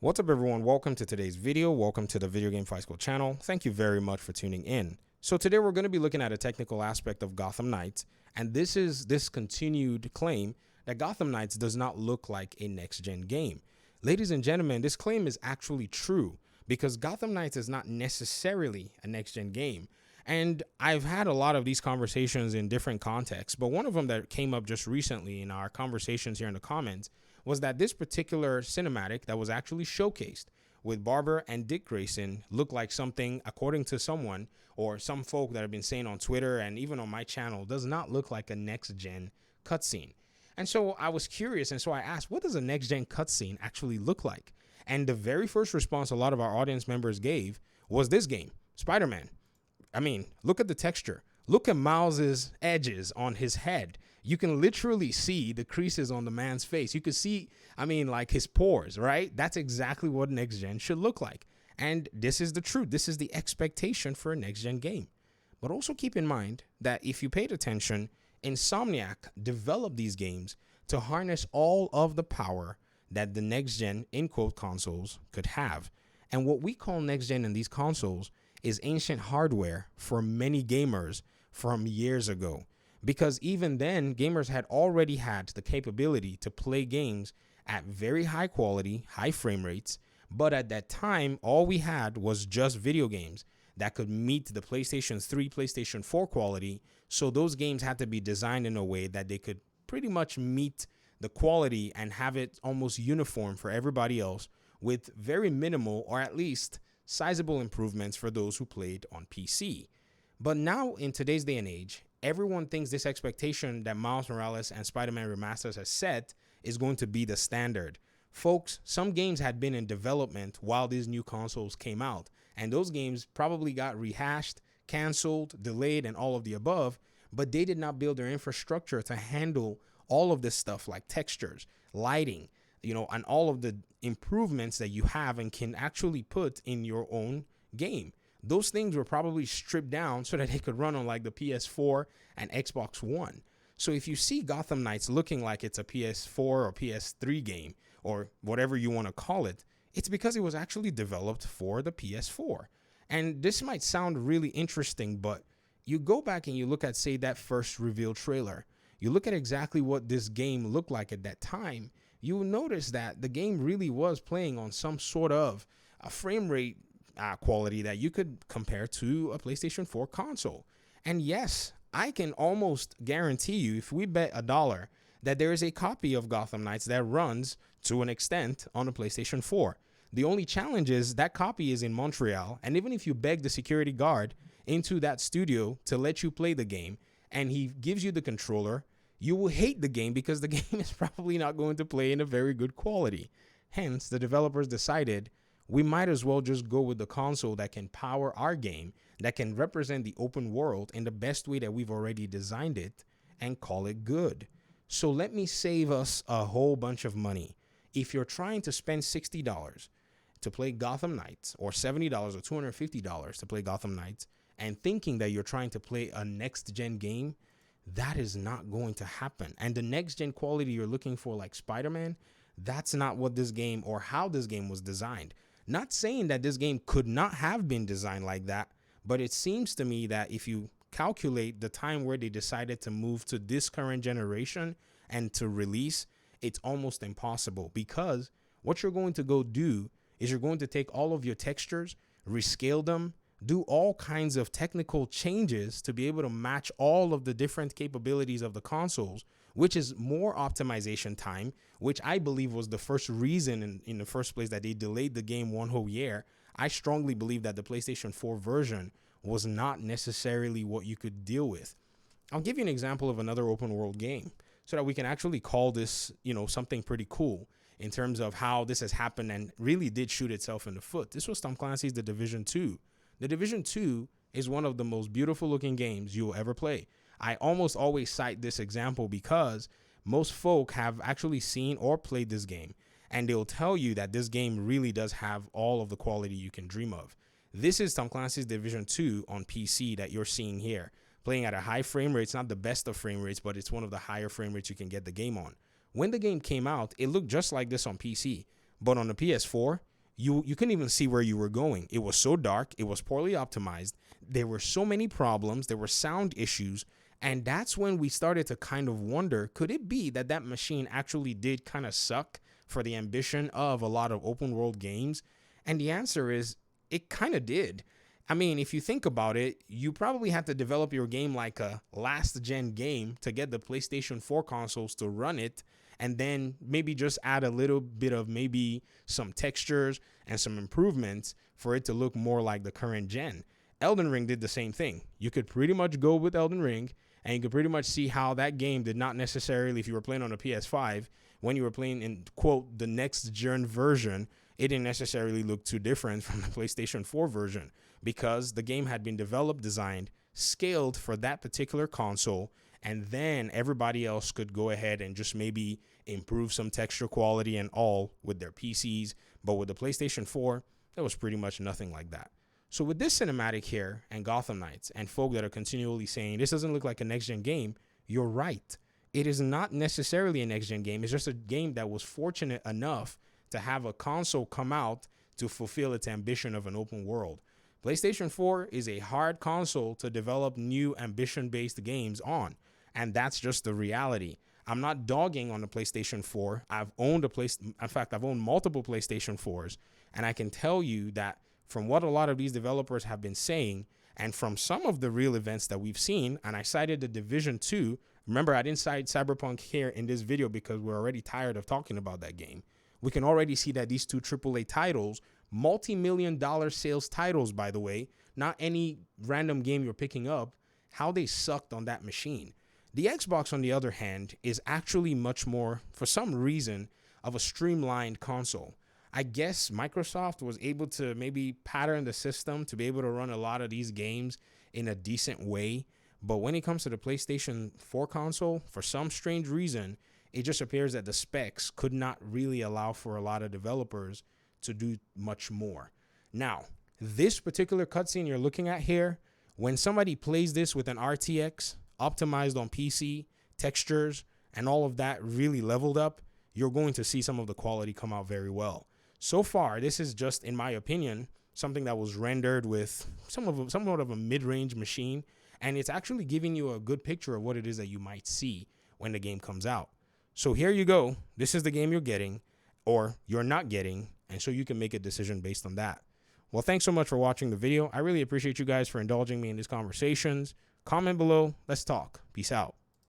What's up, everyone? Welcome to today's video. Welcome to the Video Game Fight School channel. Thank you very much for tuning in. So today we're going to be looking at a technical aspect of Gotham Knights, and this is this continued claim that Gotham Knights does not look like a next-gen game. Ladies and gentlemen, this claim is actually true because Gotham Knights is not necessarily a next-gen game. And I've had a lot of these conversations in different contexts, but one of them that came up just recently in our conversations here in the comments was that this particular cinematic that was actually showcased with Barbara and Dick Grayson looked like something, according to someone or some folk that have been saying on Twitter and even on my channel, does not look like a next-gen cutscene. And so I was curious, and so I asked, what does a next-gen cutscene actually look like? And the very first response a lot of our audience members gave was this game, Spider-Man. I mean, look at the texture. Look at Miles's edges on his head. You can literally see the creases on the man's face. You can see, like his pores, right? That's exactly what next gen should look like. And this is the truth. This is the expectation for a next gen game. But also keep in mind that if you paid attention, Insomniac developed these games to harness all of the power that the next gen, in quote, consoles could have. And what we call next gen in these consoles is ancient hardware for many gamers from years ago. Because even then, gamers had already had the capability to play games at very high quality, high frame rates. But at that time, all we had was just video games that could meet the PlayStation 3, PlayStation 4 quality. So those games had to be designed in a way that they could pretty much meet the quality and have it almost uniform for everybody else with very minimal, or at least sizable, improvements for those who played on PC. But now in today's day and age, everyone thinks this expectation that Miles Morales and Spider-Man Remasters has set is going to be the standard. Folks, some games had been in development while these new consoles came out, and those games probably got rehashed, canceled, delayed, and all of the above, but they did not build their infrastructure to handle all of this stuff like textures, lighting, and all of the improvements that you have and can actually put in your own game. Those things were probably stripped down so that they could run on like the PS4 and Xbox One. So if you see Gotham Knights looking like it's a PS4 or PS3 game or whatever you want to call it, it's because it was actually developed for the PS4. And this might sound really interesting, but you go back and you look at, say, that first reveal trailer. You look at exactly what this game looked like at that time. You will notice that the game really was playing on some sort of a frame rate quality that you could compare to a PlayStation 4 console. And yes, I can almost guarantee you, if we bet $1, that there is a copy of Gotham Knights that runs to an extent on a PlayStation 4. The only challenge is that copy is in Montreal, and even if you beg the security guard into that studio to let you play the game, and he gives you the controller, you will hate the game because the game is probably not going to play in a very good quality. Hence, the developers decided we might as well just go with the console that can power our game, that can represent the open world in the best way that we've already designed it, and call it good. So let me save us a whole bunch of money. If you're trying to spend $60 to play Gotham Knights, or $70 or $250 to play Gotham Knights, and thinking that you're trying to play a next-gen game, that is not going to happen. And the next-gen quality you're looking for, like Spider-Man, that's not what this game or how this game was designed. Not saying that this game could not have been designed like that, but it seems to me that if you calculate the time where they decided to move to this current generation and to release, it's almost impossible, because what you're going to go do is you're going to take all of your textures, rescale them, do all kinds of technical changes to be able to match all of the different capabilities of the consoles, which is more optimization time, which I believe was the first reason in the first place that they delayed the game one whole year. I strongly believe that the PlayStation 4 version was not necessarily what you could deal with. I'll give you an example of another open world game so that we can actually call this, something pretty cool in terms of how this has happened and really did shoot itself in the foot. This was Tom Clancy's The Division 2. The Division 2 is one of the most beautiful looking games you will ever play. I almost always cite this example because most folk have actually seen or played this game, and they'll tell you that this game really does have all of the quality you can dream of. This is Tom Clancy's Division 2 on PC that you're seeing here, playing at a high frame rate. It's not the best of frame rates, but it's one of the higher frame rates you can get the game on. When the game came out, it looked just like this on PC, but on the PS4, you couldn't even see where you were going. It was so dark. It was poorly optimized. There were so many problems. There were sound issues. And that's when we started to kind of wonder, could it be that that machine actually did kind of suck for the ambition of a lot of open world games? And the answer is it kind of did. I mean, if you think about it, you probably had to develop your game like a last gen game to get the PlayStation 4 consoles to run it, and then maybe just add a little bit of maybe some textures and some improvements for it to look more like the current gen. Elden Ring did the same thing. You could pretty much go with Elden Ring, and you could pretty much see how that game did not necessarily, if you were playing on a PS5, when you were playing in, quote, the next gen version, it didn't necessarily look too different from the PlayStation 4 version, because the game had been developed, designed, scaled for that particular console, and then everybody else could go ahead and just maybe improve some texture quality and all with their PCs. But with the PlayStation 4, there was pretty much nothing like that. So with this cinematic here and Gotham Knights and folk that are continually saying this doesn't look like a next-gen game, you're right. It is not necessarily a next-gen game. It's just a game that was fortunate enough to have a console come out to fulfill its ambition of an open world. PlayStation 4 is a hard console to develop new ambition-based games on, and that's just the reality. I'm not dogging on the PlayStation 4. I've owned I've owned multiple PlayStation 4s, and I can tell you that from what a lot of these developers have been saying, and from some of the real events that we've seen, and I cited the Division 2. Remember, I didn't cite Cyberpunk here in this video because we're already tired of talking about that game. We can already see that these two AAA titles, multi-million-dollar sales titles, by the way, not any random game you're picking up, how they sucked on that machine. The Xbox, on the other hand, is actually much more, for some reason, of a streamlined console. I guess Microsoft was able to maybe pattern the system to be able to run a lot of these games in a decent way. But when it comes to the PlayStation 4 console, for some strange reason, it just appears that the specs could not really allow for a lot of developers to do much more. Now, this particular cutscene you're looking at here, when somebody plays this with an RTX optimized on PC, textures, and all of that really leveled up, you're going to see some of the quality come out very well. So far, this is just, in my opinion, something that was rendered with somewhat of a mid-range machine, and it's actually giving you a good picture of what it is that you might see when the game comes out. So here you go. This is the game you're getting, or you're not getting, and so you can make a decision based on that. Well, thanks so much for watching the video. I really appreciate you guys for indulging me in these conversations. Comment below. Let's talk. Peace out.